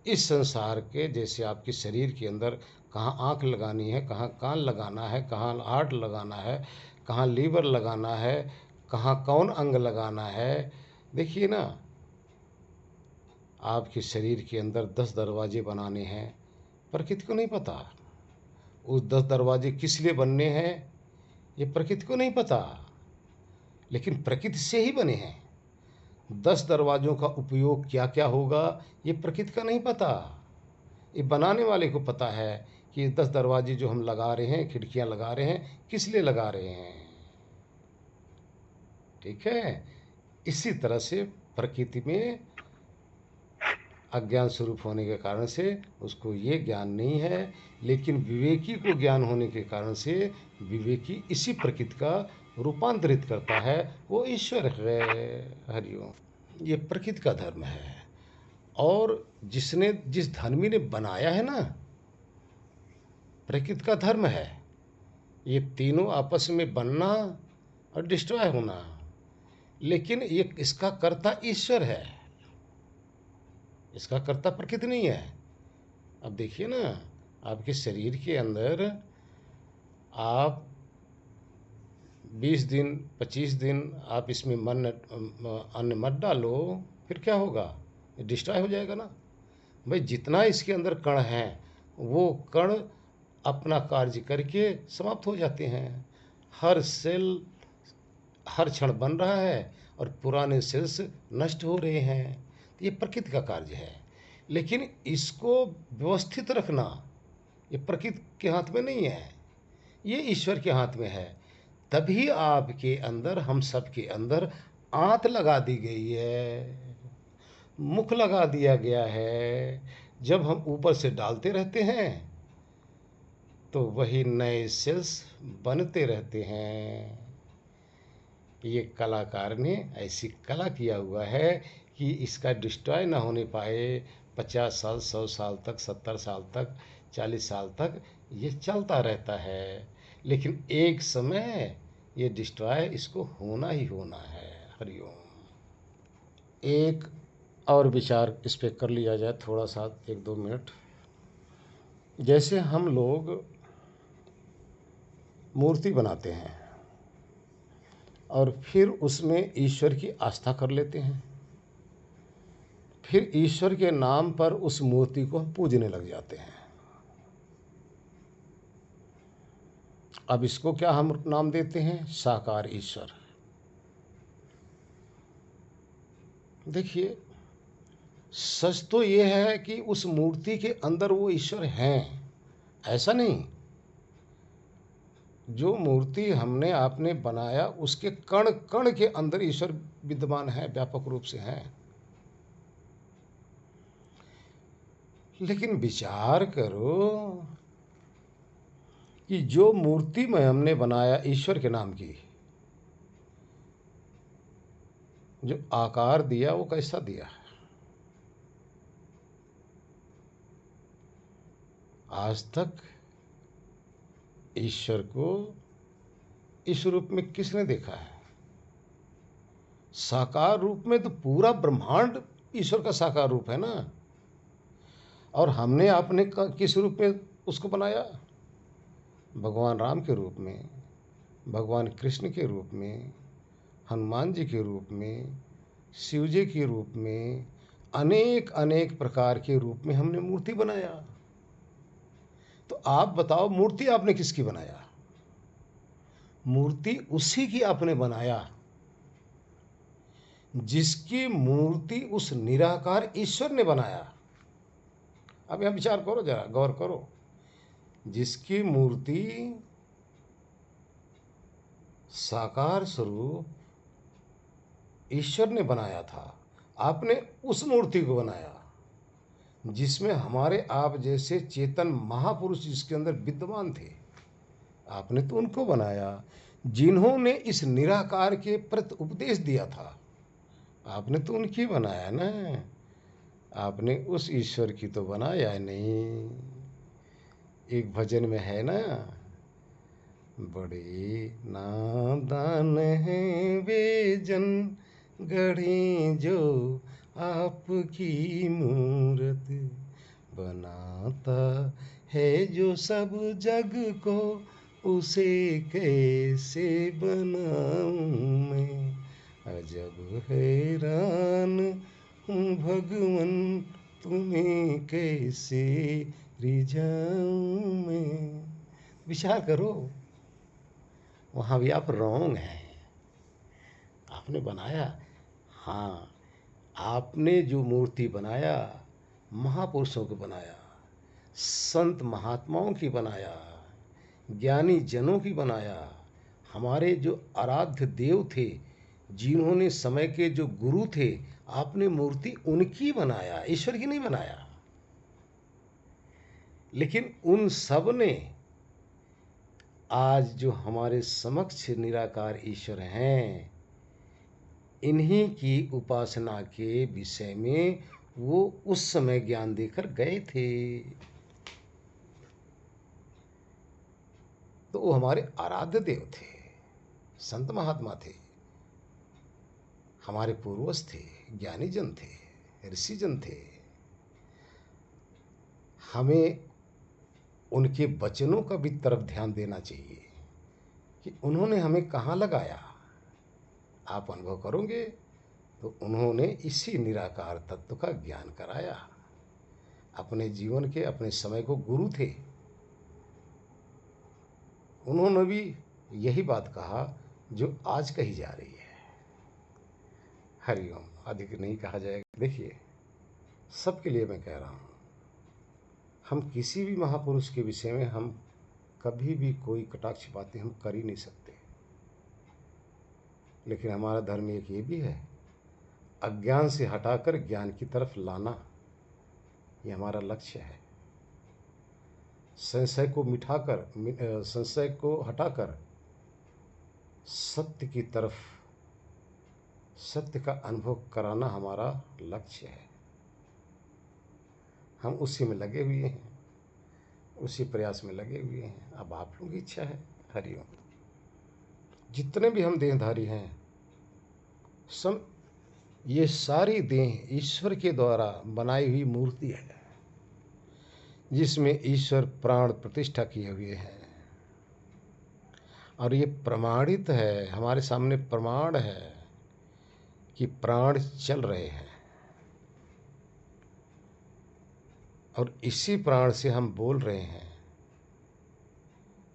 Speaker 1: इस संसार के जैसे आपके शरीर के अंदर कहाँ आँख लगानी है, कहाँ कान लगाना है, कहाँ हार्ट लगाना है, कहाँ लीवर लगाना है, कहाँ कौन अंग लगाना है, देखिए ना, आपके शरीर के अंदर 10 दरवाजे बनाने हैं, प्रकृति को नहीं पता। उस 10 दरवाजे किस लिए बनने हैं ये प्रकृति को नहीं पता, लेकिन प्रकृति से ही बने हैं। 10 दरवाज़ों का उपयोग क्या क्या होगा ये प्रकृति का नहीं पता, ये बनाने वाले को पता है कि ये 10 दरवाजे जो हम लगा रहे हैं, खिड़कियां लगा रहे हैं, किस लिए लगा रहे हैं। ठीक है। इसी तरह से प्रकृति में अज्ञान स्वरूप होने के कारण से उसको ये ज्ञान नहीं है, लेकिन विवेकी को ज्ञान होने के कारण से विवेकी इसी प्रकृति का रूपांतरित करता है, वो ईश्वर है। हरिओम। ये प्रकृति का धर्म है। और जिस धर्मी ने बनाया है ना, प्रकृति का धर्म है ये तीनों आपस में बनना और डिस्ट्रॉय होना, लेकिन ये इसका कर्ता ईश्वर है, इसका कर्ता प्रकृति नहीं है। अब देखिए ना, आपके शरीर के अंदर आप 20 दिन 25 दिन आप इसमें मन अन्न मत डालो, फिर क्या होगा? डिस्ट्रॉय हो जाएगा ना। भाई जितना इसके अंदर कण हैं वो कण अपना कार्य करके समाप्त हो जाते हैं। हर सेल हर क्षण बन रहा है और पुराने सेल्स नष्ट हो रहे हैं। ये प्रकृति का कार्य है, लेकिन इसको व्यवस्थित रखना ये प्रकृति के हाथ में नहीं है, ये ईश्वर के हाथ में है। तभी आपके अंदर, हम सब के अंदर आंत लगा दी गई है, मुख लगा दिया गया है। जब हम ऊपर से डालते रहते हैं तो वही नए सेल्स बनते रहते हैं। ये कलाकार ने ऐसी कला किया हुआ है कि इसका डिस्ट्रॉय ना होने पाए। 50 साल, 100 साल तक, 70 साल तक, 40 साल तक ये चलता रहता है, लेकिन एक समय ये डिस्ट्रॉय इसको होना ही होना है। हरिओम। एक और विचार इस पे कर लिया जाए थोड़ा सा, 1-2 मिनट। जैसे हम लोग मूर्ति बनाते हैं और फिर उसमें ईश्वर की आस्था कर लेते हैं, फिर ईश्वर के नाम पर उस मूर्ति को हम पूजने लग जाते हैं। अब इसको क्या हम नाम देते हैं? साकार ईश्वर। देखिए, सच तो ये है कि उस मूर्ति के अंदर वो ईश्वर हैं, ऐसा नहीं। जो मूर्ति हमने आपने बनाया उसके कण कण के अंदर ईश्वर विद्यमान है, व्यापक रूप से हैं। लेकिन विचार करो कि जो मूर्ति में हमने बनाया ईश्वर के नाम की, जो आकार दिया वो कैसा दिया? आज तक ईश्वर को इस रूप में किसने देखा है? साकार रूप में तो पूरा ब्रह्मांड ईश्वर का साकार रूप है ना। और हमने आपने किस रूप में उसको बनाया? भगवान राम के रूप में, भगवान कृष्ण के रूप में, हनुमान जी के रूप में, शिव जी के रूप में, अनेक अनेक प्रकार के रूप में हमने मूर्ति बनाया। तो आप बताओ, मूर्ति आपने किसकी बनाया? मूर्ति उसी की आपने बनाया जिसकी मूर्ति उस निराकार ईश्वर ने बनाया। अब यहां विचार करो, जरा गौर करो। जिसकी मूर्ति साकार स्वरूप ईश्वर ने बनाया था, आपने उस मूर्ति को बनाया जिसमें हमारे आप जैसे चेतन महापुरुष जिसके अंदर विद्यमान थे। आपने तो उनको बनाया जिन्होंने इस निराकार के प्रति उपदेश दिया था। आपने तो उनकी बनाया ना, आपने उस ईश्वर की तो बनाया नहीं। एक भजन में है ना, बड़े नादान हैं वे जन गढ़े जो आपकी मूरत, बनाता है जो सब जग को उसे कैसे बनाऊं मैं। अजब हैरान हूँ भगवन तुम्हें कैसे रिझाऊं मैं। विचार करो, वहाँ भी आप रॉन्ग हैं। आपने बनाया, हाँ, आपने जो मूर्ति बनाया महापुरुषों को बनाया, संत महात्माओं की बनाया, ज्ञानी जनों की बनाया, हमारे जो आराध्य देव थे, जिन्होंने समय के जो गुरु थे, आपने मूर्ति उनकी बनाया, ईश्वर की नहीं बनाया। लेकिन उन सब ने आज जो हमारे समक्ष निराकार ईश्वर हैं, इन्हीं की उपासना के विषय में वो उस समय ज्ञान देकर गए थे। तो वो हमारे आराध्य देव थे, संत महात्मा थे, हमारे पूर्वज थे, ज्ञानी जन थे, ऋषि जन थे। हमें उनके वचनों का भी तरफ ध्यान देना चाहिए कि उन्होंने हमें कहाँ लगाया। आप अनुभव करोगे तो उन्होंने इसी निराकार तत्व का ज्ञान कराया। अपने जीवन के, अपने समय को गुरु थे। उन्होंने भी यही बात कहा जो आज कही जा रही है। हरिओम। अधिक नहीं कहा जाएगा। देखिए, सबके लिए मैं कह रहा हूँ, हम किसी भी महापुरुष के विषय में हम कभी भी कोई कटाक्ष बातें हम कर ही नहीं सकते, लेकिन हमारा धर्म एक ये भी है, अज्ञान से हटाकर ज्ञान की तरफ लाना, ये हमारा लक्ष्य है। संशय को मिटाकर, संशय को हटाकर सत्य की तरफ, सत्य का अनुभव कराना हमारा लक्ष्य है। हम उसी में लगे हुए हैं, उसी प्रयास में लगे हुए हैं। अब आप लोगों की इच्छा है। हरिओम। जितने भी हम देहधारी हैं, सब ये सारी देह ईश्वर के द्वारा बनाई हुई मूर्ति है, जिसमें ईश्वर प्राण प्रतिष्ठा किए हुए हैं। और ये प्रमाणित है, हमारे सामने प्रमाण है कि प्राण चल रहे हैं, और इसी प्राण से हम बोल रहे हैं,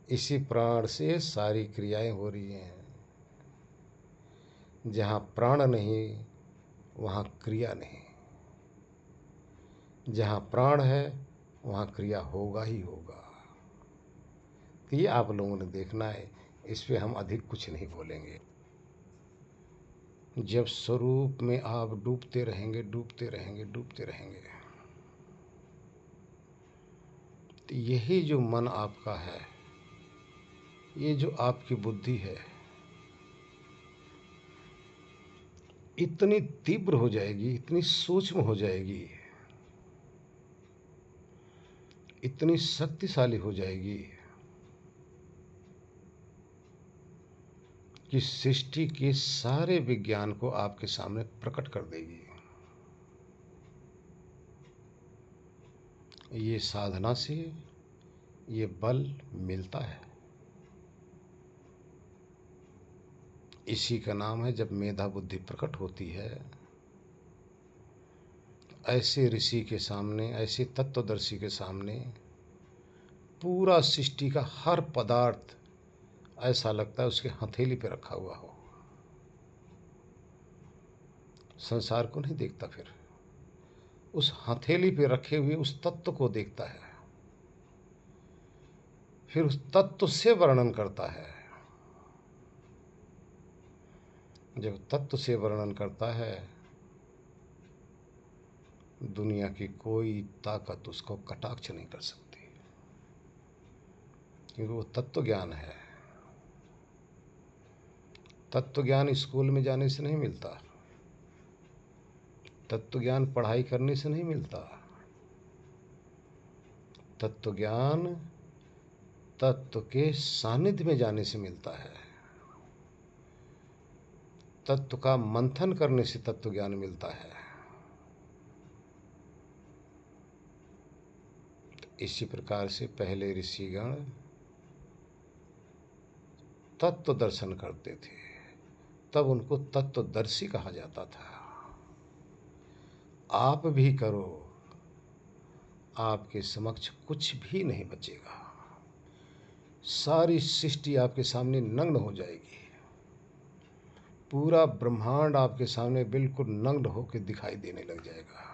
Speaker 1: इसी प्राण से सारी क्रियाएं हो रही हैं। जहाँ प्राण नहीं वहाँ क्रिया नहीं, जहाँ प्राण है वहाँ क्रिया होगा ही होगा। तो ये आप लोगों ने देखना है, इस पे हम अधिक कुछ नहीं बोलेंगे। जब स्वरूप में आप डूबते रहेंगे, डूबते रहेंगे, डूबते रहेंगे, तो यही जो मन आपका है, ये जो आपकी बुद्धि है, इतनी तीव्र हो जाएगी, इतनी सूक्ष्म हो जाएगी, इतनी शक्तिशाली हो जाएगी कि सृष्टि के सारे विज्ञान को आपके सामने प्रकट कर देगी। ये साधना से ये बल मिलता है। इसी का नाम है, जब मेधा बुद्धि प्रकट होती है, ऐसे ऋषि के सामने, ऐसे तत्वदर्शी के सामने पूरा सृष्टि का हर पदार्थ ऐसा लगता है उसके हथेली पे रखा हुआ हो। संसार को नहीं देखता, फिर उस हथेली पे रखे हुए उस तत्व को देखता है, फिर उस तत्व से वर्णन करता है। जब तत्व से वर्णन करता है, दुनिया की कोई ताकत उसको कटाक्ष नहीं कर सकती, क्योंकि वो तत्व ज्ञान है। तत्व ज्ञान स्कूल में जाने से नहीं मिलता, तत्व ज्ञान पढ़ाई करने से नहीं मिलता। तत्व ज्ञान तत्व के सानिध्य में जाने से मिलता है। तत्व का मंथन करने से तत्व ज्ञान मिलता है। इसी प्रकार से पहले ऋषिगण तत्व दर्शन करते थे, तब उनको तत्वदर्शी कहा जाता था। आप भी करो, आपके समक्ष कुछ भी नहीं बचेगा। सारी सृष्टि आपके सामने नग्न हो जाएगी, पूरा ब्रह्मांड आपके सामने बिल्कुल नग्न होकर दिखाई देने लग जाएगा।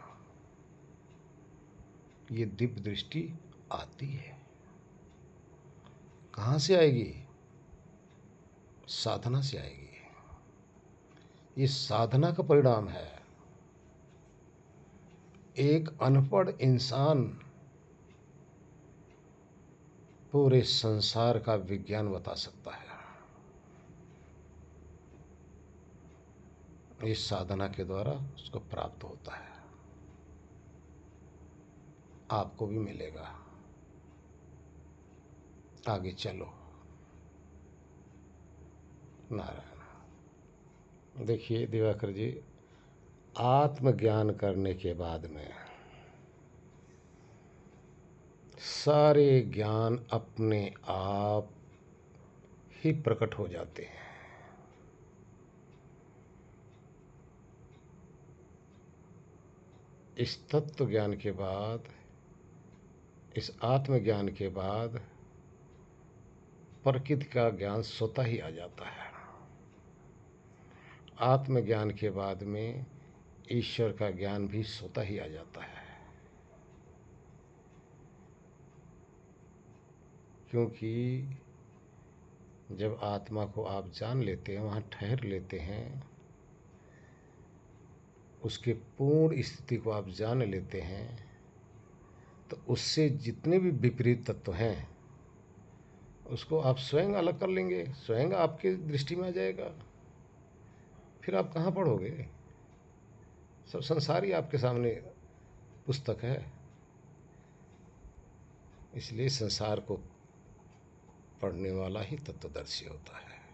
Speaker 1: ये दिव्य दृष्टि आती है। कहाँ से आएगी? साधना से आएगी। ये साधना का परिणाम है। एक अनपढ़ इंसान पूरे संसार का विज्ञान बता सकता है। इस साधना के द्वारा उसको प्राप्त होता है। आपको भी मिलेगा। आगे चलो। नारायण। देखिए दिवाकर जी, आत्मज्ञान करने के बाद में सारे ज्ञान अपने आप ही प्रकट हो जाते हैं। इस तत्व ज्ञान के बाद, इस आत्मज्ञान के बाद प्रकृति का ज्ञान स्वतः ही आ जाता है। आत्मज्ञान के बाद में ईश्वर का ज्ञान भी स्वतः ही आ जाता है, क्योंकि जब आत्मा को आप जान लेते हैं, वहाँ ठहर लेते हैं, उसके पूर्ण स्थिति को आप जान लेते हैं, तो उससे जितने भी विपरीत तत्व हैं उसको आप स्वयं अलग कर लेंगे, स्वयं आपके दृष्टि में आ जाएगा। फिर आप कहाँ पढ़ोगे? सब संसार ही आपके सामने पुस्तक है। इसलिए संसार को पढ़ने वाला ही तत्वदर्शी होता है।